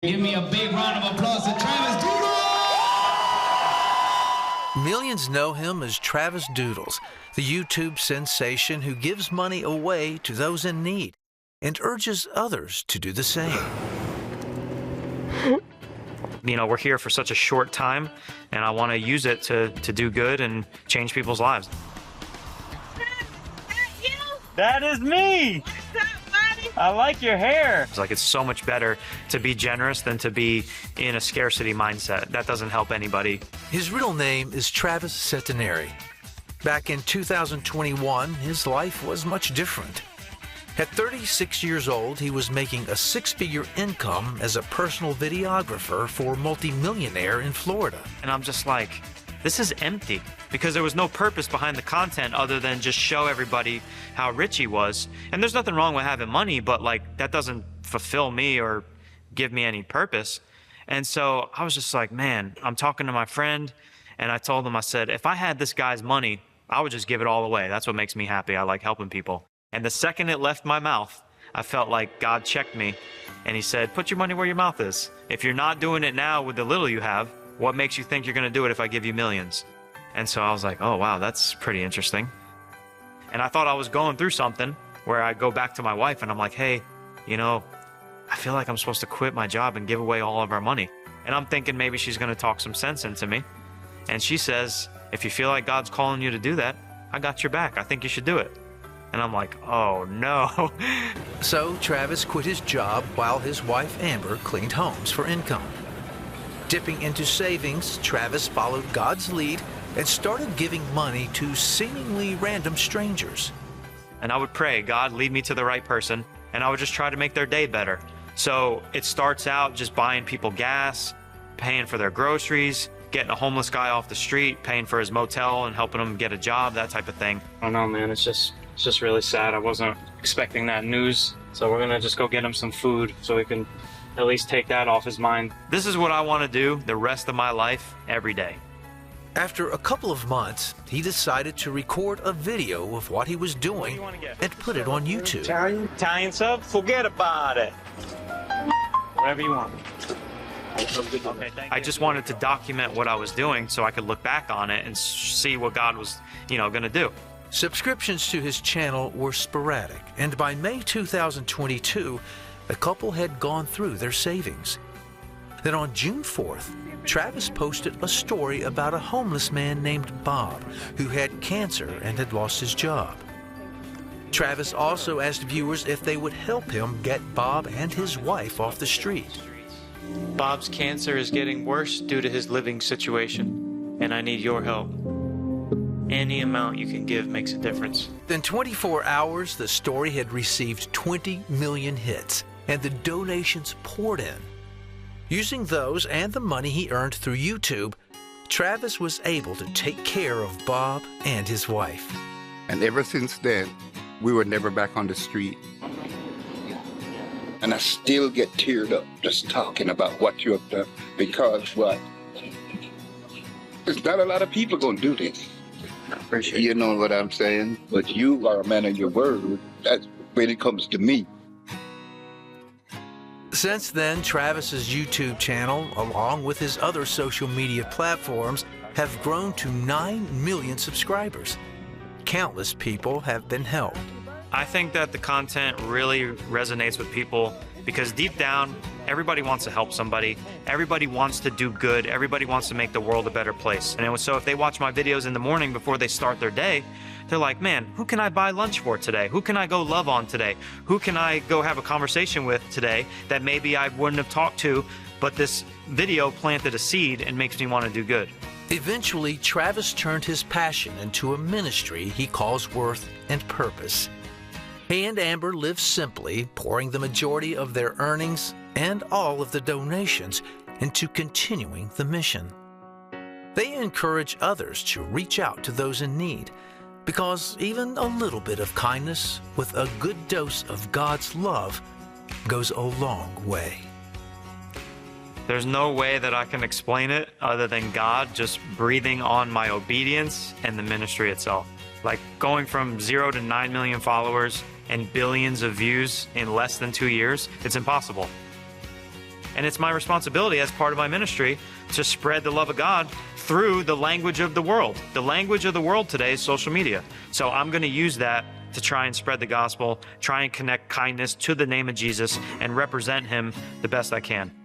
Give me a big round of applause to Travis Doodles! Millions know him as Travis Doodles, the YouTube sensation who gives money away to those in need and urges others to do the same. You know, we're here for such a short time, and I want to use it to do good and change people's lives. That is me! What's up, buddy? I like your hair. It's like, it's so much better to be generous than to be in a scarcity mindset. That doesn't help anybody. His real name is Travis Centenary. Back in 2021, his life was much different. At 36 years old, he was making a six-figure income as a personal videographer for a multimillionaire in Florida. And I'm just like, this is empty, because there was no purpose behind the content other than just show everybody how rich he was. And there's nothing wrong with having money, but like, that doesn't fulfill me or give me any purpose. And so I was just like, man, I'm talking to my friend, and I told him, I said, if I had this guy's money, I would just give it all away. That's what makes me happy. I like helping people. And the second it left my mouth, I felt like God checked me, and he said, put your money where your mouth is. If you're not doing it now with the little you have, what makes you think you're going to do it if I give you millions? And so I was like, oh, wow, that's pretty interesting. And I thought I was going through something where I go back to my wife and I'm like, hey, you know, I feel like I'm supposed to quit my job and give away all of our money. And I'm thinking maybe she's going to talk some sense into me. And she says, if you feel like God's calling you to do that, I got your back. I think you should do it. And I'm like, oh, no. So Travis quit his job while his wife Amber cleaned homes for income. Dipping into savings, Travis followed God's lead and started giving money to seemingly random strangers. And I would pray, God, lead me to the right person, and I would just try to make their day better. So it starts out just buying people gas, paying for their groceries, getting a homeless guy off the street, paying for his motel and helping him get a job, that type of thing. I don't know, man. It's just really sad. I wasn't expecting that news. So we're gonna just go get him some food so we can at least take that off his mind. This is what I want to do the rest of my life, every day. After a couple of months, he decided to record a video of what he was doing and put it on YouTube. Italian sub? Forget about it. Whatever you want. I just wanted to document what I was doing so I could look back on it and see what God was, going to do. Subscriptions to his channel were sporadic, and by May 2022, the couple had gone through their savings. Then on June 4th, Travis posted a story about a homeless man named Bob who had cancer and had lost his job. Travis also asked viewers if they would help him get Bob and his wife off the street. Bob's cancer is getting worse due to his living situation, and I need your help. Any amount you can give makes a difference. In 24 hours, the story had received 20 million hits, and the donations poured in. Using those and the money he earned through YouTube, Travis was able to take care of Bob and his wife. And ever since then, we were never back on the street. And I still get teared up just talking about what you have done, because what? There's not a lot of people gonna do this. Appreciate you know what I'm saying? But you are a man of your word. That's when it comes to me. Since then, Travis's YouTube channel, along with his other social media platforms, have grown to 9 million subscribers. Countless people have been helped. I think that the content really resonates with people because deep down, everybody wants to help somebody. Everybody wants to do good. Everybody wants to make the world a better place. And so if they watch my videos in the morning before they start their day, they're like, man, who can I buy lunch for today? Who can I go love on today? Who can I go have a conversation with today that maybe I wouldn't have talked to, but this video planted a seed and makes me want to do good. Eventually, Travis turned his passion into a ministry he calls Worth and Purpose. He and Amber live simply, pouring the majority of their earnings and all of the donations into continuing the mission. They encourage others to reach out to those in need, because even a little bit of kindness with a good dose of God's love goes a long way. There's no way that I can explain it other than God just breathing on my obedience and the ministry itself. Like going from 0 to 9 million followers and billions of views in less than 2 years, it's impossible. And it's my responsibility as part of my ministry to spread the love of God through the language of the world. The language of the world today is social media. So I'm going to use that to try and spread the gospel, try and connect kindness to the name of Jesus, and represent him the best I can.